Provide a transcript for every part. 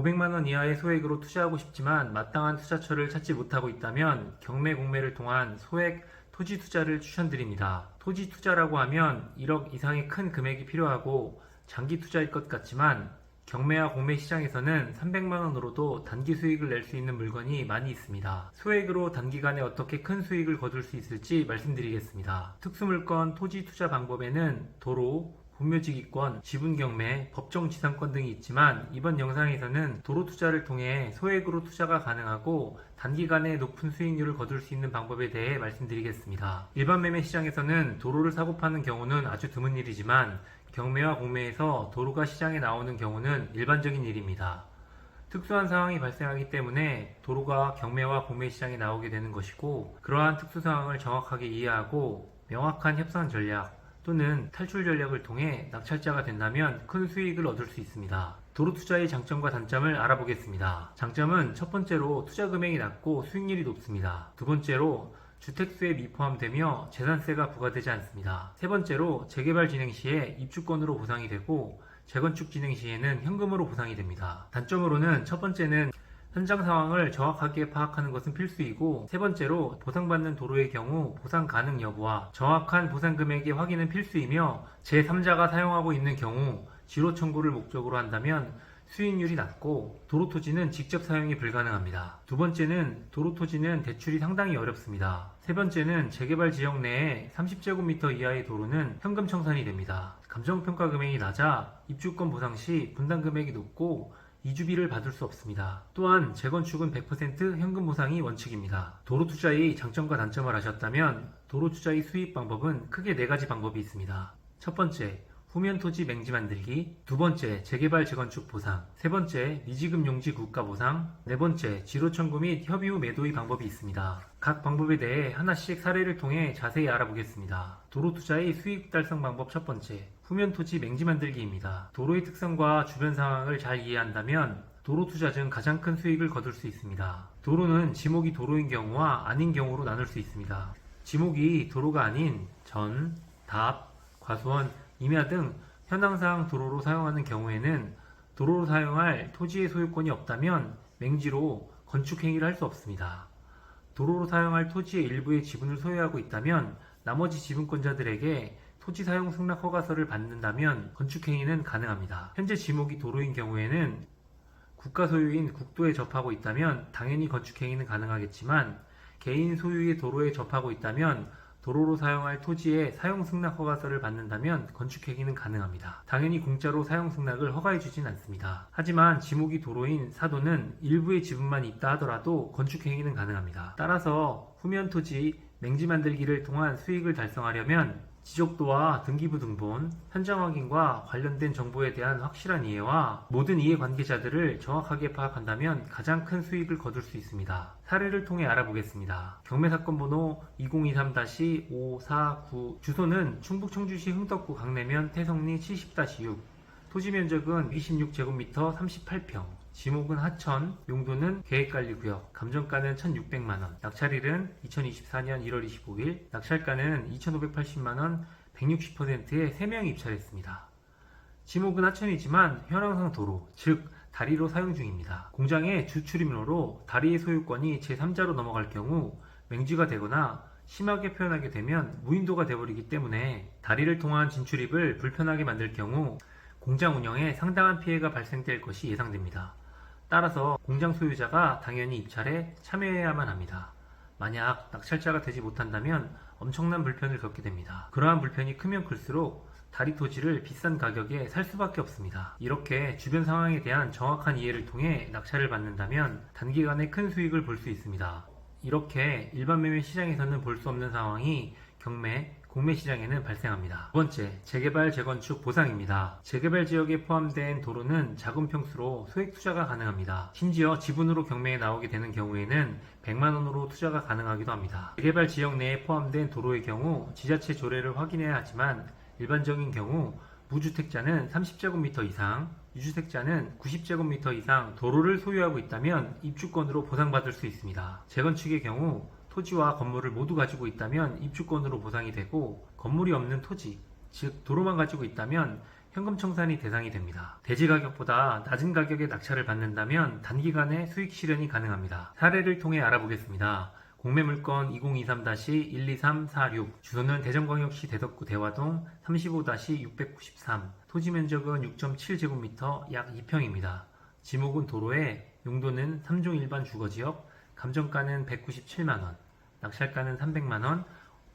500만원 이하의 소액으로 투자하고 싶지만 마땅한 투자처를 찾지 못하고 있다면 경매 공매를 통한 소액 토지 투자를 추천드립니다. 토지 투자라고 하면 1억 이상의 큰 금액이 필요하고 장기 투자일 것 같지만 경매와 공매 시장에서는 300만원으로도 단기 수익을 낼 수 있는 물건이 많이 있습니다. 소액으로 단기간에 어떻게 큰 수익을 거둘 수 있을지 말씀드리겠습니다. 특수물건 토지 투자 방법에는 도로, 분묘지기권, 지분경매, 법정지상권 등이 있지만 이번 영상에서는 도로 투자를 통해 소액으로 투자가 가능하고 단기간에 높은 수익률을 거둘 수 있는 방법에 대해 말씀드리겠습니다. 일반 매매 시장에서는 도로를 사고 파는 경우는 아주 드문 일이지만 경매와 공매에서 도로가 시장에 나오는 경우는 일반적인 일입니다. 특수한 상황이 발생하기 때문에 도로가 경매와 공매 시장에 나오게 되는 것이고, 그러한 특수 상황을 정확하게 이해하고 명확한 협상 전략 또는 탈출 전략을 통해 낙찰자가 된다면 큰 수익을 얻을 수 있습니다. 도로 투자의 장점과 단점을 알아보겠습니다. 장점은 첫 번째로 투자 금액이 낮고 수익률이 높습니다. 두 번째로 주택수에 미포함되며 재산세가 부과되지 않습니다. 세 번째로 재개발 진행 시에 입주권으로 보상이 되고 재건축 진행 시에는 현금으로 보상이 됩니다. 단점으로는 첫 번째는 현장 상황을 정확하게 파악하는 것은 필수이고, 세 번째로 보상받는 도로의 경우 보상 가능 여부와 정확한 보상 금액의 확인은 필수이며, 제3자가 사용하고 있는 경우 지로 청구를 목적으로 한다면 수익률이 낮고 도로 토지는 직접 사용이 불가능합니다. 두 번째는 도로 토지는 대출이 상당히 어렵습니다. 세 번째는 재개발 지역 내에 30제곱미터 이하의 도로는 현금 청산이 됩니다. 감정평가 금액이 낮아 입주권 보상 시 분담 금액이 높고 이주비를 받을 수 없습니다. 또한 재건축은 100% 현금 보상이 원칙입니다. 도로 투자의 장점과 단점을 아셨다면 도로 투자의 수입 방법은 크게 4가지 방법이 있습니다. 첫 번째, 후면 토지 맹지 만들기. 두 번째, 재개발 재건축 보상. 세 번째, 미지급 용지 국가 보상. 네 번째, 지로 청구 및 협의 후 매도의 방법이 있습니다. 각 방법에 대해 하나씩 사례를 통해 자세히 알아보겠습니다. 도로 투자의 수익 달성 방법 첫 번째, 후면 토지 맹지 만들기입니다. 도로의 특성과 주변 상황을 잘 이해한다면 도로 투자 중 가장 큰 수익을 거둘 수 있습니다. 도로는 지목이 도로인 경우와 아닌 경우로 나눌 수 있습니다. 지목이 도로가 아닌 전, 답, 과수원, 임야 등 현황상 도로로 사용하는 경우에는 도로로 사용할 토지의 소유권이 없다면 맹지로 건축 행위를 할 수 없습니다. 도로로 사용할 토지의 일부의 지분을 소유하고 있다면 나머지 지분권자들에게 토지 사용 승낙 허가서를 받는다면 건축 행위는 가능합니다. 현재 지목이 도로인 경우에는 국가 소유인 국도에 접하고 있다면 당연히 건축 행위는 가능하겠지만, 개인 소유의 도로에 접하고 있다면 도로로 사용할 토지의 사용 승낙 허가서를 받는다면 건축 행위는 가능합니다. 당연히 공짜로 사용 승낙을 허가해 주진 않습니다. 하지만 지목이 도로인 사도는 일부의 지분만 있다 하더라도 건축 행위는 가능합니다. 따라서 후면 토지 맹지 만들기를 통한 수익을 달성하려면 지적도와 등기부 등본, 현장 확인과 관련된 정보에 대한 확실한 이해와 모든 이해관계자들을 정확하게 파악한다면 가장 큰 수익을 거둘 수 있습니다. 사례를 통해 알아보겠습니다. 경매사건 번호 2023-549, 주소는 충북 청주시 흥덕구 강내면 태성리 70-6, 토지 면적은 26제곱미터 38평, 지목은 하천, 용도는 계획관리구역, 감정가는 1,600만원, 낙찰일은 2024년 1월 25일, 낙찰가는 2,580만원, 160%의 3명이 입찰했습니다. 지목은 하천이지만 현황상 도로, 즉 다리로 사용 중입니다. 공장의 주출입로로 다리의 소유권이 제3자로 넘어갈 경우 맹지가 되거나 심하게 표현하게 되면 무인도가 되어버리기 때문에 다리를 통한 진출입을 불편하게 만들 경우 공장 운영에 상당한 피해가 발생될 것이 예상됩니다. 따라서 공장 소유자가 당연히 입찰에 참여해야만 합니다. 만약 낙찰자가 되지 못한다면 엄청난 불편을 겪게 됩니다. 그러한 불편이 크면 클수록 다리 토지를 비싼 가격에 살 수밖에 없습니다. 이렇게 주변 상황에 대한 정확한 이해를 통해 낙찰을 받는다면 단기간에 큰 수익을 볼 수 있습니다. 이렇게 일반 매매 시장에서는 볼 수 없는 상황이 경매, 공매 시장에는 발생합니다. 두 번째, 재개발 재건축 보상입니다. 재개발 지역에 포함된 도로는 작은 평수로 소액 투자가 가능합니다. 심지어 지분으로 경매에 나오게 되는 경우에는 100만원으로 투자가 가능하기도 합니다. 재개발 지역 내에 포함된 도로의 경우 지자체 조례를 확인해야 하지만 일반적인 경우 무주택자는 30제곱미터 이상, 유주택자는 90제곱미터 이상 도로를 소유하고 있다면 입주권으로 보상받을 수 있습니다. 재건축의 경우 토지와 건물을 모두 가지고 있다면 입주권으로 보상이 되고, 건물이 없는 토지, 즉 도로만 가지고 있다면 현금 청산이 대상이 됩니다. 대지 가격보다 낮은 가격에 낙찰을 받는다면 단기간에 수익 실현이 가능합니다. 사례를 통해 알아보겠습니다. 공매물건 2023-12346 주소는 대전광역시 대덕구 대화동 35-693 토지면적은 6.7제곱미터 약 2평입니다. 지목은 도로에 용도는 3종 일반 주거지역 감정가는 197만원 낙찰가는 300만원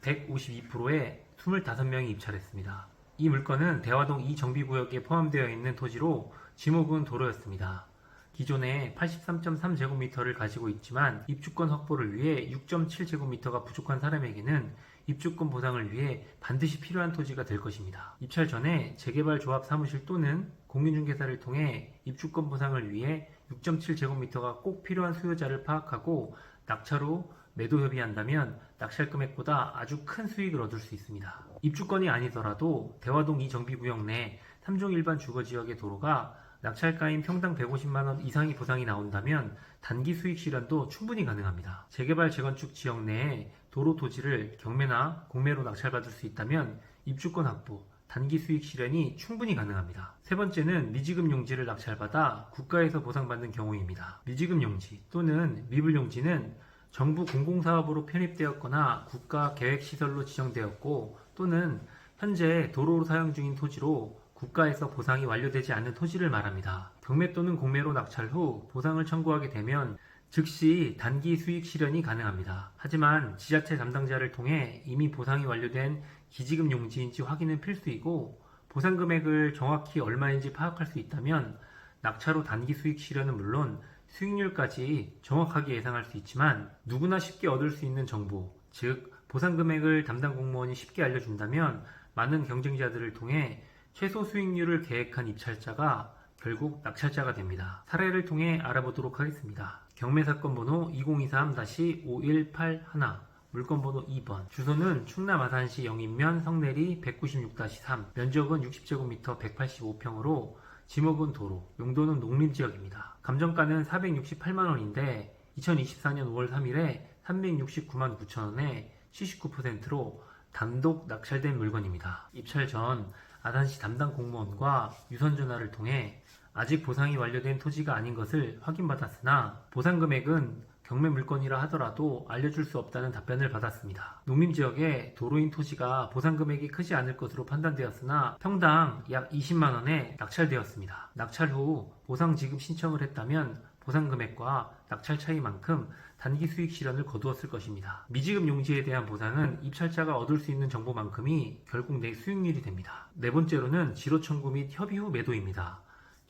152%에 25명이 입찰했습니다. 이 물건은 대화동 2정비구역에 포함되어 있는 토지로 지목은 도로였습니다. 기존에 83.3제곱미터를 가지고 있지만 입주권 확보를 위해 6.7제곱미터가 부족한 사람에게는 입주권 보상을 위해 반드시 필요한 토지가 될 것입니다. 입찰 전에 재개발 조합 사무실 또는 공인중개사를 통해 입주권 보상을 위해 6.7제곱미터가 꼭 필요한 수요자를 파악하고 낙찰 후 매도 협의한다면 낙찰 금액보다 아주 큰 수익을 얻을 수 있습니다. 입주권이 아니더라도 대화동 2정비구역 내 3종 일반 주거지역의 도로가 낙찰가인 평당 150만원 이상의 보상이 나온다면 단기 수익 실현도 충분히 가능합니다. 재개발 재건축 지역 내에 도로 토지를 경매나 공매로 낙찰받을 수 있다면 입주권 확보, 단기 수익 실현이 충분히 가능합니다. 세 번째는 미지급 용지를 낙찰받아 국가에서 보상받는 경우입니다. 미지급 용지 또는 미불 용지는 정부 공공사업으로 편입되었거나 국가 계획시설로 지정되었고 또는 현재 도로로 사용 중인 토지로 국가에서 보상이 완료되지 않은 토지를 말합니다. 경매 또는 공매로 낙찰 후 보상을 청구하게 되면 즉시 단기 수익 실현이 가능합니다. 하지만 지자체 담당자를 통해 이미 보상이 완료된 기지급 용지인지 확인은 필수이고 보상 금액을 정확히 얼마인지 파악할 수 있다면 낙찰 후 단기 수익 실현은 물론 수익률까지 정확하게 예상할 수 있지만 누구나 쉽게 얻을 수 있는 정보, 즉 보상 금액을 담당 공무원이 쉽게 알려준다면 많은 경쟁자들을 통해 최소 수익률을 계획한 입찰자가 결국 낙찰자가 됩니다. 사례를 통해 알아보도록 하겠습니다. 경매사건 번호 2023-5181 물건 번호 2번 주소는 충남 아산시 영인면 성내리 196-3 면적은 60제곱미터 185평으로 지목은 도로, 용도는 농림지역입니다. 감정가는 468만원인데 2024년 5월 3일에 369만 9천원에 79%로 단독 낙찰된 물건입니다. 입찰 전 아산시 담당 공무원과 유선 전화를 통해 아직 보상이 완료된 토지가 아닌 것을 확인받았으나 보상 금액은 경매 물건이라 하더라도 알려줄 수 없다는 답변을 받았습니다. 농림지역에 도로인 토지가 보상 금액이 크지 않을 것으로 판단되었으나 평당 약 20만원에 낙찰되었습니다. 낙찰 후 보상 지급 신청을 했다면 보상 금액과 낙찰 차이만큼 단기 수익 실현을 거두었을 것입니다. 미지급 용지에 대한 보상은 입찰자가 얻을 수 있는 정보만큼이 결국 내 수익률이 됩니다. 네 번째로는 지로 청구 및 협의 후 매도입니다.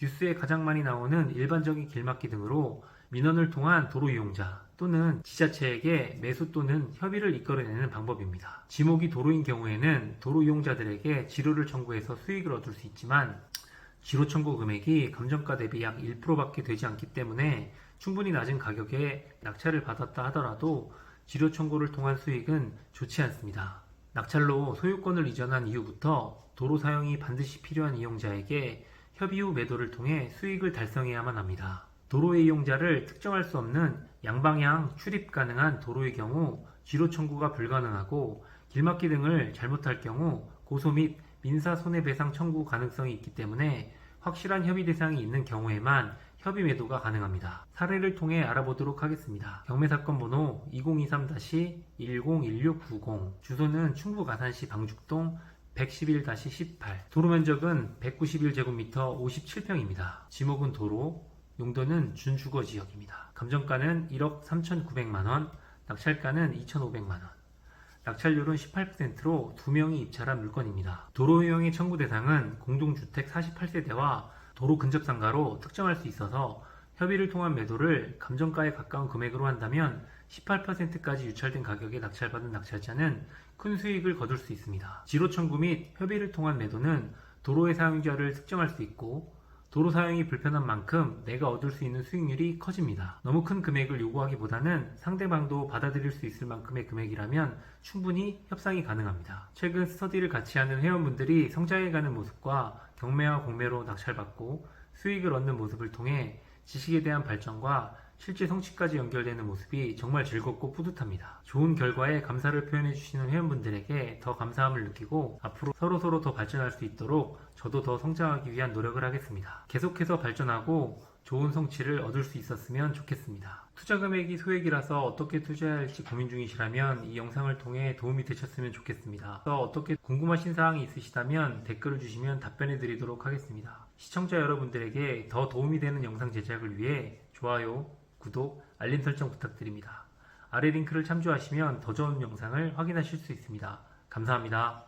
뉴스에 가장 많이 나오는 일반적인 길막기 등으로 민원을 통한 도로 이용자 또는 지자체에게 매수 또는 협의를 이끌어내는 방법입니다. 지목이 도로인 경우에는 도로 이용자들에게 지로를 청구해서 수익을 얻을 수 있지만 지로 청구 금액이 감정가 대비 약 1%밖에 되지 않기 때문에 충분히 낮은 가격에 낙찰을 받았다 하더라도 지로 청구를 통한 수익은 좋지 않습니다. 낙찰로 소유권을 이전한 이후부터 도로 사용이 반드시 필요한 이용자에게 협의 후 매도를 통해 수익을 달성해야만 합니다. 도로의 이용자를 특정할 수 없는 양방향 출입 가능한 도로의 경우 지로 청구가 불가능하고 길막기 등을 잘못할 경우 고소 및 민사 손해배상 청구 가능성이 있기 때문에 확실한 협의 대상이 있는 경우에만 협의 매도가 가능합니다. 사례를 통해 알아보도록 하겠습니다. 경매사건 번호 2023-101690 주소는 충북 아산시 방죽동 111-18 도로 면적은 191제곱미터 57평입니다. 지목은 도로, 용도는 준주거지역입니다. 감정가는 1억 3,900만원, 낙찰가는 2,500만원. 낙찰률은 18%로 2명이 입찰한 물건입니다. 도로 이용의 청구 대상은 공동주택 48세대와 도로 근접 상가로 특정할 수 있어서 협의를 통한 매도를 감정가에 가까운 금액으로 한다면 18%까지 유찰된 가격에 낙찰받은 낙찰자는 큰 수익을 거둘 수 있습니다. 지로 청구 및 협의를 통한 매도는 도로의 사용자를 특정할 수 있고 도로 사용이 불편한 만큼 내가 얻을 수 있는 수익률이 커집니다. 너무 큰 금액을 요구하기보다는 상대방도 받아들일 수 있을 만큼의 금액이라면 충분히 협상이 가능합니다. 최근 스터디를 같이 하는 회원분들이 성장해가는 모습과 경매와 공매로 낙찰받고 수익을 얻는 모습을 통해 지식에 대한 발전과 실제 성취까지 연결되는 모습이 정말 즐겁고 뿌듯합니다. 좋은 결과에 감사를 표현해주시는 회원분들에게 더 감사함을 느끼고 앞으로 서로서로 더 발전할 수 있도록 저도 더 성장하기 위한 노력을 하겠습니다. 계속해서 발전하고 좋은 성취를 얻을 수 있었으면 좋겠습니다. 투자 금액이 소액이라서 어떻게 투자해야 할지 고민 중이시라면 이 영상을 통해 도움이 되셨으면 좋겠습니다. 어떻게 궁금하신 사항이 있으시다면 댓글을 주시면 답변해 드리도록 하겠습니다. 시청자 여러분들에게 더 도움이 되는 영상 제작을 위해 좋아요, 구독, 알림 설정 부탁드립니다. 아래 링크를 참조하시면 더 좋은 영상을 확인하실 수 있습니다. 감사합니다.